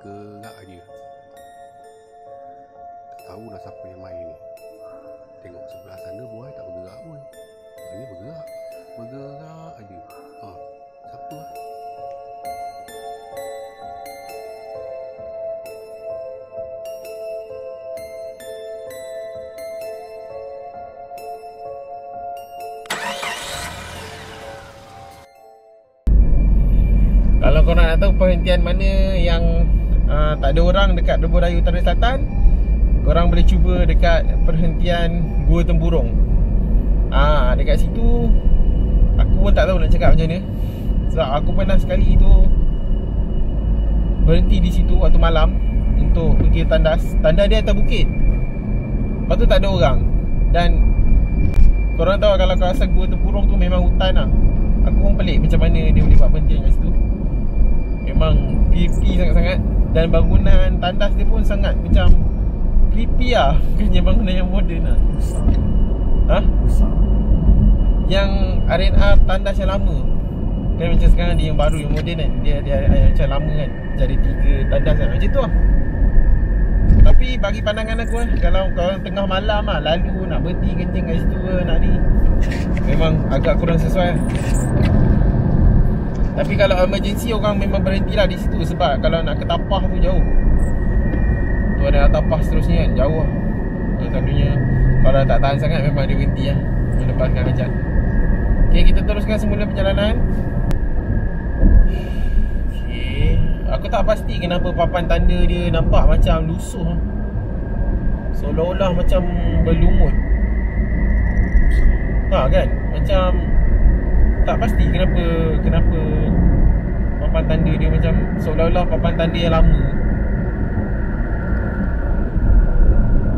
bergerak aja. Tak tahulah siapa yang main ni. Tengok sebelah sana buai tak bergerak pun. Ini bergerak. Bergerak aja. Siapa lah? Kalau korang nak tahu perhentian mana yang tak ada orang dekat Lebuh Raya Utara Selatan, korang boleh cuba dekat perhentian Gua Tempurung. Dekat situ aku pun tak tahu nak cakap macam mana. Sebab aku pernah sekali tu berhenti di situ waktu malam untuk pergi tandas. Tandas dia atas bukit. Lepas tu tak ada orang. Dan korang tahu kalau kawasan Gua Tempurung tu memang hutan lah. Aku pun pelik macam mana dia boleh buat perhentian kat situ. Memang creepy sangat-sangat. Dan bangunan tandas dia pun sangat macam creepy lah. Bukannya bangunan yang moden lah. Yang RNR tandas yang lama. Kan macam sekarang dia yang baru, yang moden kan. Dia macam lama kan. Jadi 3 tandas kan. Macam tu lah. Tapi bagi pandangan aku lah, kalau korang tengah malam lah, lalu nak berhenti kencing kat situ ke, nak ni, memang agak kurang sesuai lah. Tapi kalau emergency, orang memang berhenti lah di situ. Sebab kalau nak ke Tapah tu jauh. Tu ada Tapah seterusnya kan, jauh lah. Selalunya kalau tak tahan sangat memang dia berhenti lah, melepaskan hajat. Okay, kita teruskan semula perjalanan. Okay, aku tak pasti kenapa papan tanda dia nampak macam lusuh, seolah-olah macam berlumut. Kan, macam tak pasti kenapa papan tanda dia macam seolah-olah papan tanda yang lama.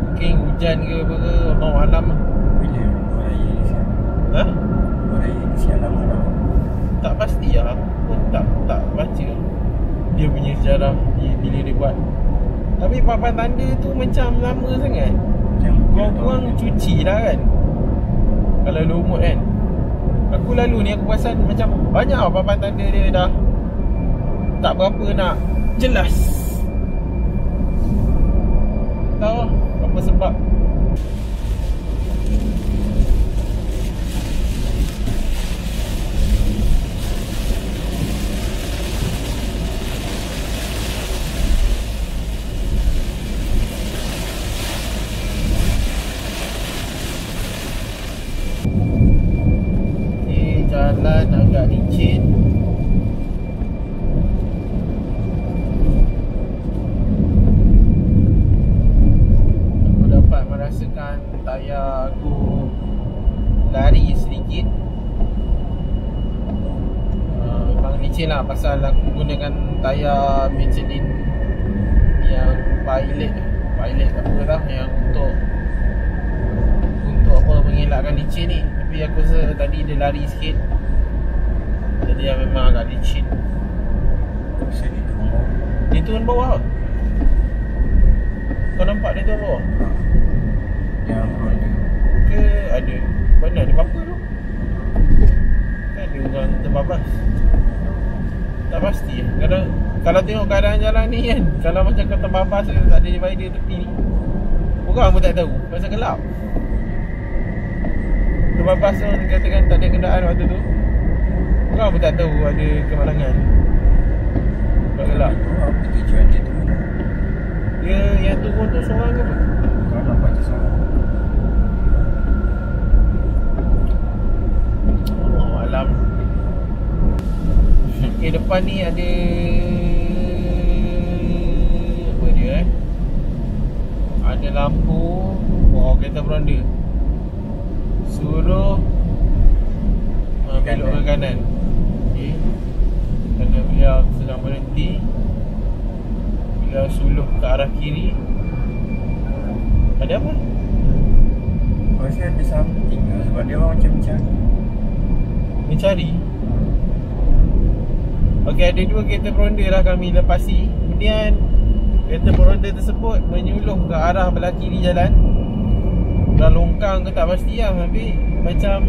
Mungkin hujan ke apa ke, Allah alam lah. Bila raya ni siap? Raya ni siap lama dah. Tak pasti lah. Aku pun tak baca dia punya sejarah bila dia buat. Tapi papan tanda tu macam lama sangat. Korang cuci dah kan, kalau lumut kan. Aku lalu ni aku perasan macam banyak lah papan tanda dia dah tak berapa nak jelas. Tahu lah apa sebab. Jalan agak licin. Aku dapat merasakan tayar aku lari sedikit. Memang licin lah, pasal aku gunakan tayar Michelin yang pilot apa lah, yang untuk apa, mengelakkan licin ni. Tapi aku rasa tadi dia lari sikit, jadi dia memang agak licin. Bisa dia turun bawah. Dia turun bawah. Kau nampak dia turun bawah? Yang ronda Ke ada? Mana ada apa-apa tu? Kan ada orang terbabas. Tak pasti lah. Kalau tengok keadaan jalan ni kan, kalau macam kau terbabas, tak ada divider tepi ni, orang pun tak tahu pasal gelap. Terbabas tu katakan tak ada kenderaan waktu tu, orang pun tak tahu ada kemalangan. Sebab gelap. apa tujuan dia turun? Dia yang turun tu seorang ke apa? Kau nampak je seorang. Allah alam. Okay, depan ni ada apa dia ada lampu. Kereta beronda suruh belok ke kanan. Okay, kerana beliau sedang berhenti, beliau suluh ke arah kiri. Ada apa? Kau rasa ada something lah, sebab dia orang macam mencari. Okey, ada 2 kereta beronda lah kami lepasi. Kemudian kereta beronda tersebut menyuluh ke arah belah kiri jalan. Dah longkang ke tak pasti lah. Tapi macam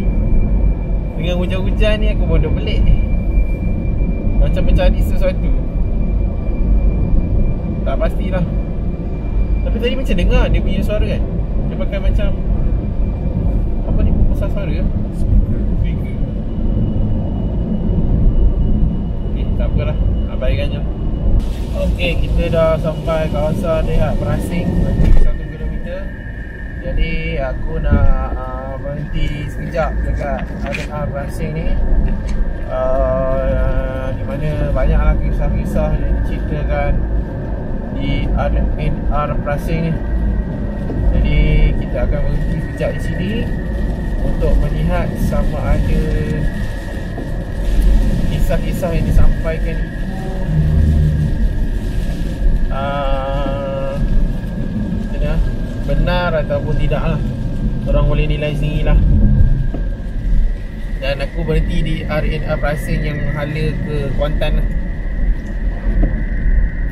dengan hujan-hujan ni aku bodoh pelik. Macam mencari sesuatu. tak pastilah. Tapi tadi macam dengar dia punya suara kan. Dia pakai macam apa ni, besar suara ke? Speaker. Okay, tak apalah, abaikan je. Okay, kita dah sampai kawasan Rehat Perasing, berhenti 1 kilometer. Jadi aku nak berhenti sekejap dekat R&R Perasing ni. Di mana banyaklah kisah-kisah yang diceritakan di R&R Perasing ni. Jadi kita akan berhenti sekejap di sini untuk melihat sama ada kisah-kisah yang disampaikan itu benar ataupun tidak lah. Orang boleh nilai sendiri lah. Dan aku berhenti di R&R Perasing yang hala ke Kuantan lah.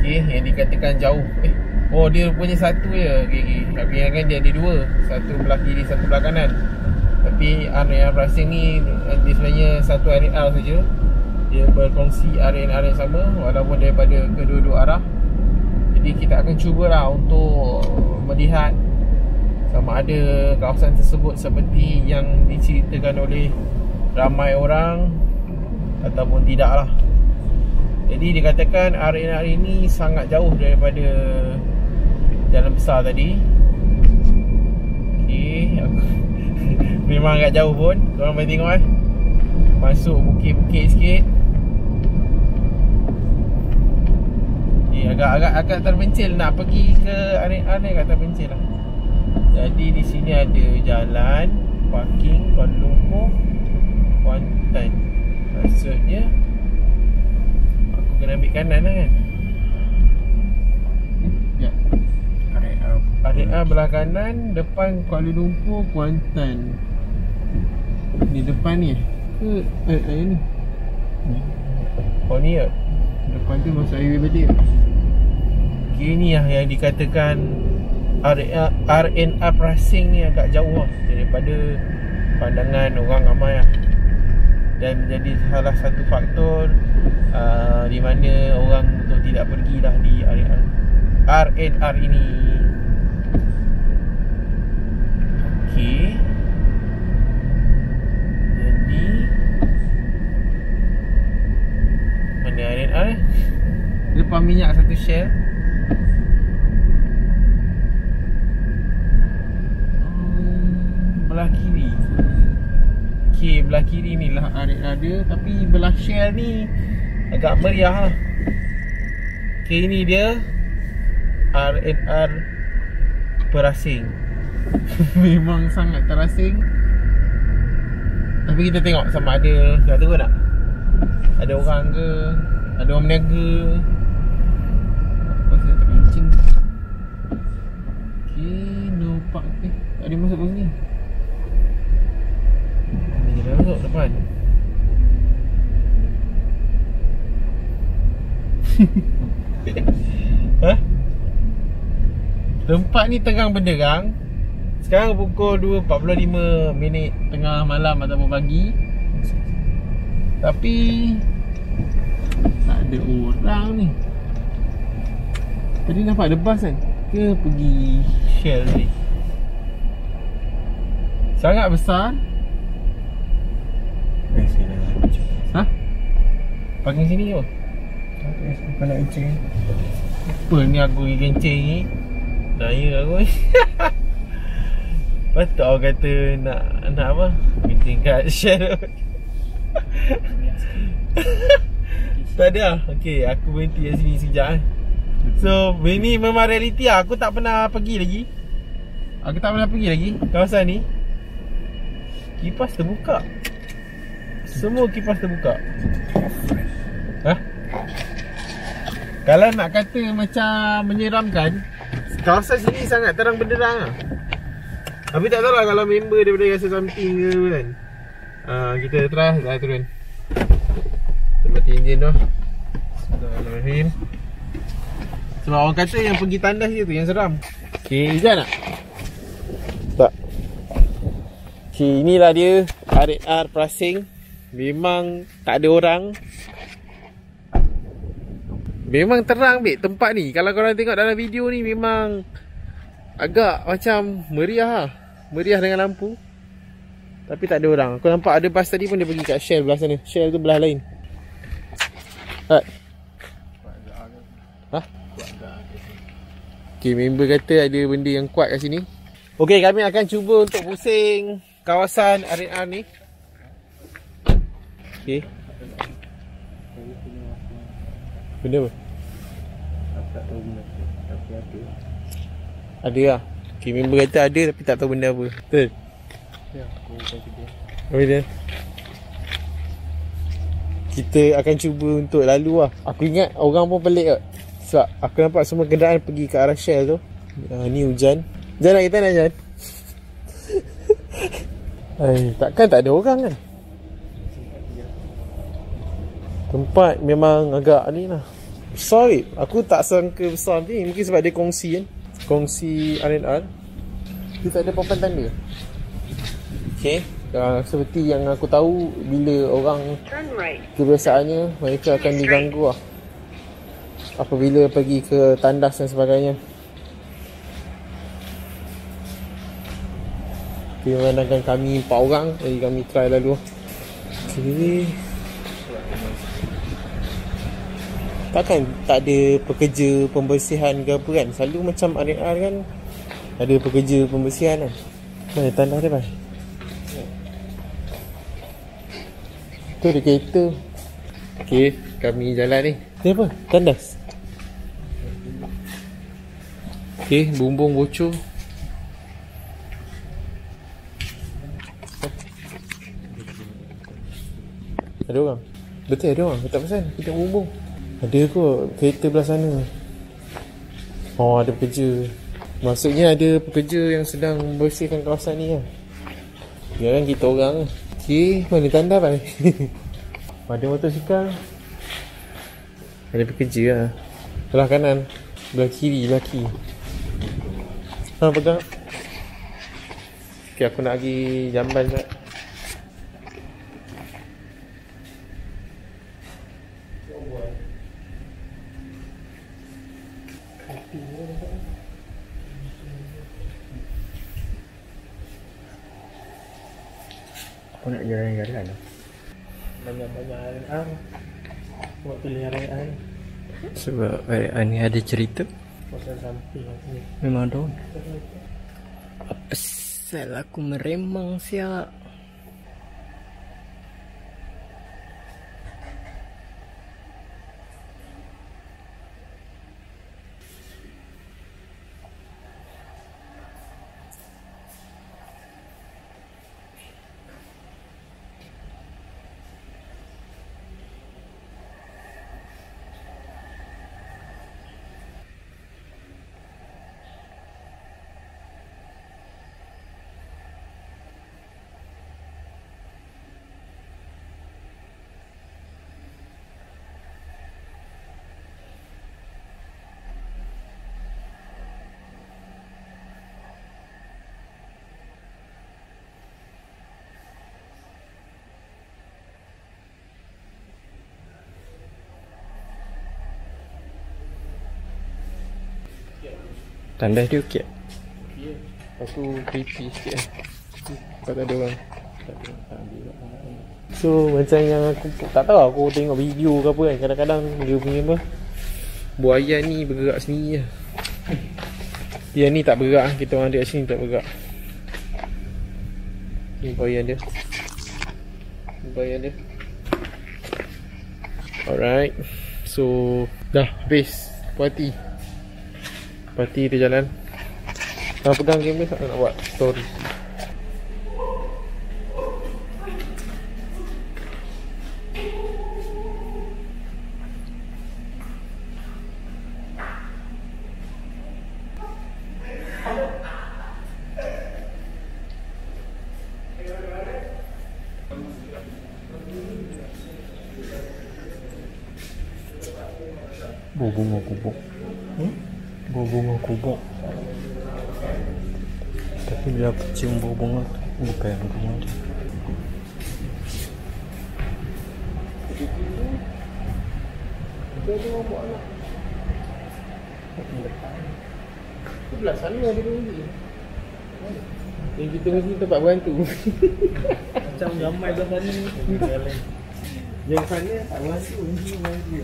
Okay, yang dikatakan jauh. Oh, dia punya satu je. Okay. Aku ingatkan dia ada dua, satu belah kiri, satu belah kanan. Tapi R&R Perasing ni dia sebenarnya satu R&R saja. Dia berkongsi R&R yang sama walaupun daripada kedua-dua arah. Jadi kita akan cubalah untuk melihat sama ada kawasan tersebut seperti yang diceritakan oleh ramai orang ataupun tidak lah. Jadi dikatakan R&R ini sangat jauh daripada jalan besar tadi. Okay, memang agak jauh pun. Korang boleh tengok masuk bukit-bukit sikit. Agak terpencil nak pergi ke R&R ni, agak terpencil lah. Jadi di sini ada jalan parking Kuala Lumpur Kuantan. Maksudnya aku kena ambil kanan lah kan. Ya, R&R belah kanan, depan Kuala Lumpur Kuantan. Ni depan ni ke ni? Oh ni ya. Depan tu masuk highway balik. Okay, ni lah yang dikatakan R&R Perasing ni agak jauh lah daripada pandangan orang ramai lah. Dan menjadi salah satu faktor di mana orang untuk tidak pergilah di R&R ini. Okay, jadi mana R&R ni? Depan minyak satu Shell. Belah kiri. Okay, belah kiri ni lah R&R dia. Tapi belah Shell ni agak meriah lah. Okay, ini dia R&R Perasing. Memang sangat terasing. Tapi kita tengok sama ada kat tu nak ada orang ke, ada orang berniaga. Apa saya tak kencing. Okay, no park. Tak ada masuk ke sini. Ni dah masuk depan. Hah? Tempat ni tengah benderang. Sekarang pukul 2.45 tengah malam ataupun pagi. Tapi tak ada orang ni. Tadi nampak ada bas kan? Ke pergi Shell ni? Sangat besar. Ha? Parking sini ke? Aku nak kencing. Apa ni aku pergi kencing ni? Naya aku ni. Patut orang kata nak apa? Kencing kat Shell. Tak ada lah. Okay, aku berhenti kat sini sekejap So, ini memang realiti lah. Aku tak pernah pergi lagi. Aku tak pernah pergi lagi kawasan ni. Kipas terbuka. Semua kipas terbuka. Hah? Kalau nak kata macam menyeramkan, kawasan sini sangat terang benderang lah. Tapi tak tahu lah kalau member daripada rasa something ke kan. Kita try dah turun. Kita mati enjin tu. Bismillahirrahmanirrahim. Sebab orang kata yang pergi tandas je tu yang seram. Okay, hujan tak? Tak. Okay, inilah dia R&R Perasing. Memang tak ada orang. Memang terang bek tempat ni. Kalau korang tengok dalam video ni memang agak macam meriah lah. Meriah dengan lampu. Tapi tak ada orang. Aku nampak ada bas tadi pun dia pergi kat Shell belah sana. Shell tu belah lain. Ha? Okay, member kata ada benda yang kuat kat sini. Okay, kami akan cuba untuk pusing kawasan R&R ni. Okay. Benda apa? Tak tahu benda tapi ada. Ada lah. Okay, member kata ada tapi tak tahu benda apa. Betul? Ya, aku bagi dia. Apa dia? Kita akan cuba untuk lalu lah. Aku ingat orang pun pelik kot. Sebab aku nampak semua kenderaan pergi ke arah Shell tu. Ni hujan. Jan nak kita nak Jan? Takkan tak ada orang kan? Tempat memang agak ni lah. Besar weh. Aku tak sangka besar ni. Mungkin sebab dia kongsi kan. Kongsi R&R. Dia tak ada papan tanda. Okay. Seperti yang aku tahu, bila orang kebiasaannya mereka akan diganggu lah apabila pergi ke tandas dan sebagainya. Okay, memandangkan kami 4 orang. Jadi kami try lalu. Okay. Takkan tak ada pekerja pembersihan ke apa kan? Selalu macam R&R kan ada pekerja pembersihan kan. Mana tandas dia Pai? Tu ada kereta. Okay, kami jalan ni. Ni apa? Tandas. Okay, bumbung bocor. Ada orang? Betul ada orang? Tak pasal kita bumbung. Ada kot kereta belah sana. Oh, ada pekerja. Maksudnya ada pekerja yang sedang membersihkan kawasan ni lah. Ya kan kita orang lah. Okay, mana tanda Pai? Ada motosikal. Ada pekerja lah. Belah kanan. Belah kiri, lelaki. Pegang. Okay, aku nak pergi jamban tak? Aku nak jalan-jalan. Banyak-banyak R&R. Buat pilih R&R. Sebab ni ada cerita. Pasal samping ni. Memang ada. Apa sel aku meremang siap. Tandas dia okey. Ya. Aku creepy sikit lah. Sebab tak ada orang. So macam yang aku tak tahu, aku tengok video ke apa kan, kadang-kadang dia punya apa, buaya ni bergerak sendiri lah. Yang ni tak bergerak. Kita orang ada kat sini tak bergerak. Ni buaya dia. Ni buaya dia. Alright. So dah habis party. Parti kita jalan. Nak pegang game ni, nak buat story. Bunga kubuk. Bunga kubuk. Tapi bila aku cium bau bunga tu, bukan yang bunga tu. Dia ada orang buat anak. Belah sana dia pergi. Yang kita mesti tempat berhantu. Macam ramai belah sana ni. Yang sana tak berhantu, mesti berhantu.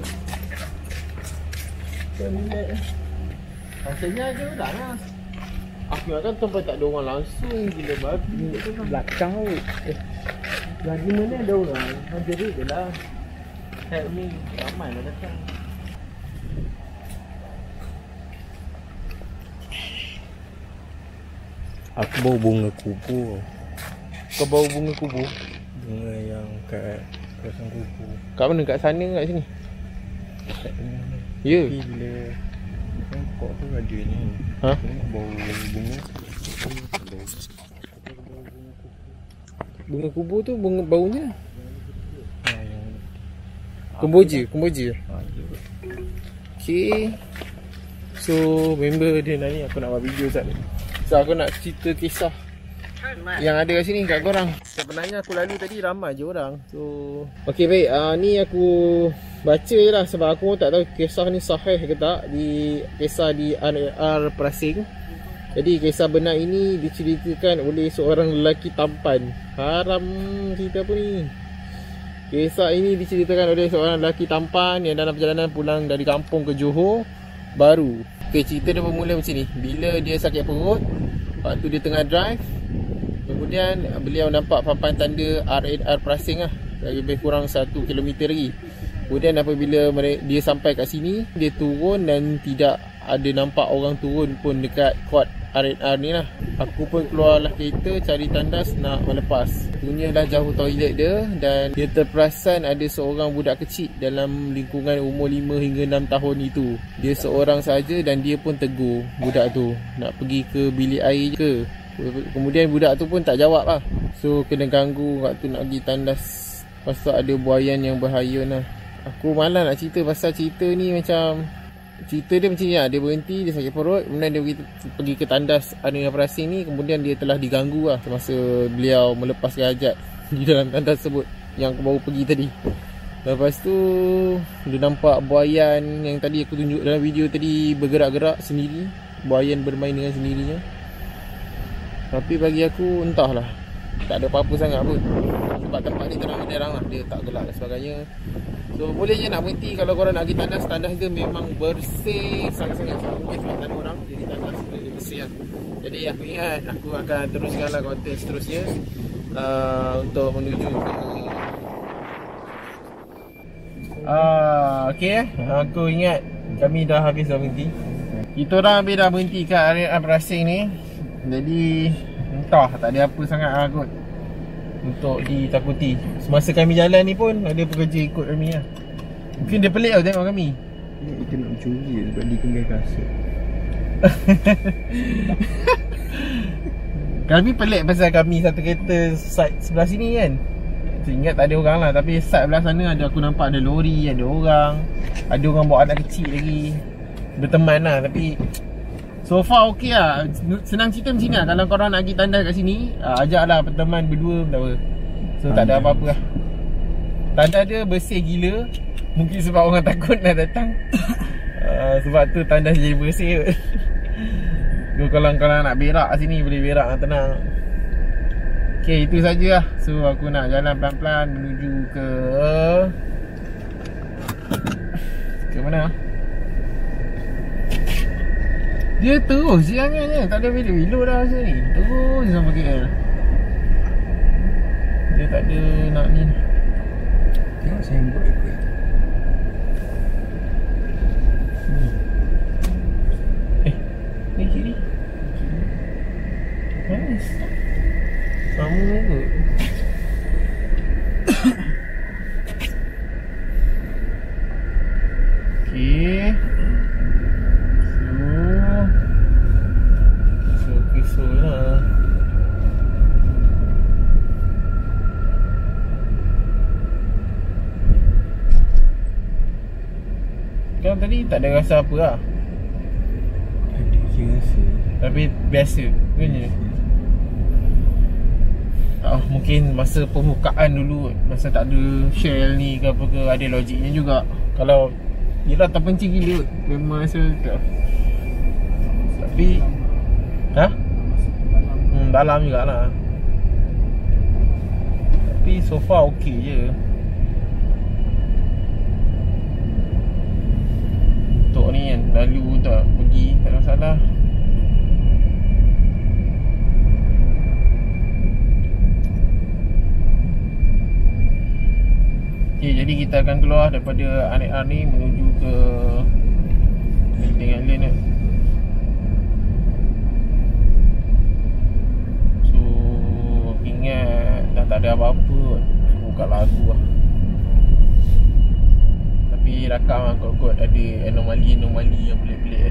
Rasanya ada orang lah. Aku ingatkan tempat tak ada orang langsung. Gila babi. Belakang tu. Lagi mana ada orang? Jadi je lah. Help ni ramai lah datang. Aku bau bunga kubu. Kau bau bunga kubu? Bunga yang kat kawasan kubu. Kat mana? Kat sana ke kat sini? Kat tengah ni. Ya? Tapi bila Bangkok tu ada ni. Ha? Bau bunga. Bunga kubu tu bunga baunya? Ha, yang Kemboja? Ya. Okay. So member dia nak ni, aku nak buat video sekejap ni. So aku nak cerita kisah yang ada kat sini kat korang. Sebenarnya aku lalu tadi ramai je orang. So okay baik, ni aku baca je lah sebab aku tak tahu kisah ni sahih ke tak. Kisah di RAR Prasing. Jadi kisah benar ini diceritakan oleh seorang lelaki tampan. Haram cerita apa ni? Kisah ini diceritakan oleh seorang lelaki tampan yang dalam perjalanan pulang dari kampung ke Johor baru. Okay, cerita dia bermula macam ni. Bila dia sakit perut, waktu dia tengah drive, kemudian beliau nampak papan tanda RAR Prasing lah, lebih kurang 1 km lagi. Kemudian apabila dia sampai kat sini, dia turun dan tidak ada nampak orang turun pun dekat kuat RAR ni lah. Aku pun keluarlah kereta cari tandas nak melepas. Tunyalah jauh toilet dia dan dia terperasan ada seorang budak kecil dalam lingkungan umur 5 hingga 6 tahun itu. Dia seorang saja dan dia pun tegur budak tu nak pergi ke bilik air ke. Kemudian budak tu pun tak jawab lah. So kena ganggu waktu nak pergi tandas. Pasal ada buayan yang bahaya lah. Aku malas nak cerita pasal cerita ni macam cerita dia macam ni lah. Dia berhenti, dia sakit perut, kemudian dia pergi ke tandas RAR Prasing ni. Kemudian dia telah diganggu lah semasa beliau melepaskan hajat di dalam tandas tersebut yang aku baru pergi tadi. Lepas tu dia nampak buayan yang tadi aku tunjuk dalam video tadi bergerak-gerak sendiri. Buayan bermain dengan sendirinya. Tapi bagi aku entahlah, tak ada apa-apa sangat pun. Sebab tempat ni terang-terang lah, dia tak gelap dan sebagainya. So boleh je nak berhenti kalau korang nak pergi tandas. Tandas dia memang bersih sangat-sangat. Mungkin sebab tak ada orang, jadi tandas dia bersih lah. Jadi aku ingat aku akan teruskan lah konten seterusnya untuk menuju ke okay, aku ingat kami dah habis dah berhenti. Kita orang habis dah berhenti kat RAR Prasing ni. Jadi entah, tak ada apa sangat lah kot untuk ditakuti. Semasa kami jalan ni pun ada pekerja ikut kami lah. Mungkin dia pelik tau tengok kami. Kita nak mencuri sebab dia tinggal kasut. Kami pelik pasal kami satu kereta side sebelah sini kan. Ingat tak ada orang lah, tapi side belah sana ada, aku nampak ada lori, ada orang. Ada orang bawa anak kecil lagi, berteman lah. Tapi so far okey lah. Senang cerita macam ni lah. Kalau korang nak pergi tandas kat sini, ajaklah berteman berdua pun tak apa. So tak ada apa-apa lah. Tandas dia bersih gila. Mungkin sebab orang takut nak datang. Sebab tu tandas jadi bersih. So kalau korang nak berak kat sini, boleh berak dengan tenang. Okay, itu saja lah. So aku nak jalan pelan-pelan menuju ke mana? Dia terus je angannya, tak ada bilo-bilo dah macam ni. Terus je sampai KL. Dia tak ada nak ni. Tengok signboard ikut. Ni kiri. Manis. Sama ke? Okay. So lah. Kan tadi tak ada rasa apa lah. Ada je rasa. Tapi biasa punya. Mungkin masa pembukaan dulu, masa tak ada Shell ni ke apa ke, ada logiknya juga. Kalau yelah terpencil gila, memang rasa tak. Tapi dalam jugalah. Tapi so far okey je. Untuk ni kan, lalu tak pergi, tak ada masalah. Okay, jadi kita akan keluar daripada RR ni menuju ke Milton Island ni. So, ingat dah tak ada apa-apa, buka lagu lah. Tapi rakam lah kot ada anomali yang pelik-pelik